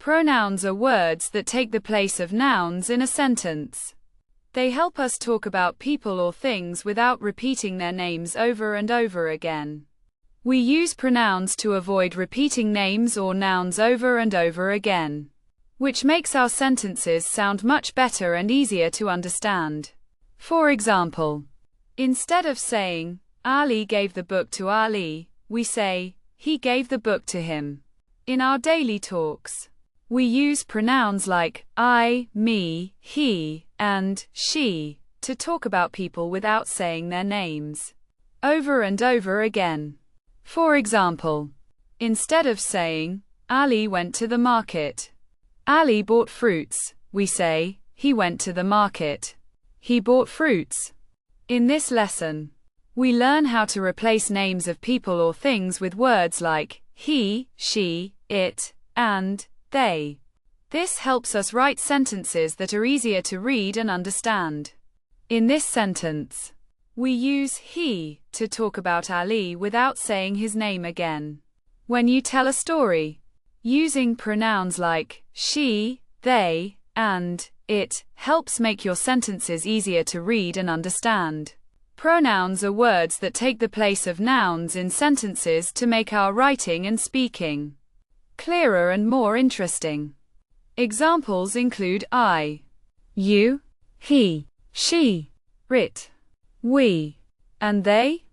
Pronouns are words that take the place of nouns in a sentence. They help us talk about people or things without repeating their names over and over again. We use pronouns to avoid repeating names or nouns over and over again, which makes our sentences sound much better and easier to understand. For example, instead of saying, Ali gave the book to Ali, we say, he gave the book to him. In our daily talks, we use pronouns like I, me, he, and she to talk about people without saying their names over and over again. For example, instead of saying, Ali went to the market, Ali bought fruits, we say, he went to the market. He bought fruits. In this lesson, we learn how to replace names of people or things with words like he, she, it, and they. This helps us write sentences that are easier to read and understand. In this sentence, we use he to talk about Ali without saying his name again. When you tell a story, using pronouns like she, they, and it helps make your sentences easier to read and understand. Pronouns are words that take the place of nouns in sentences to make our writing and speaking clearer and more interesting. Examples include I, you, he, she, it, we, and they.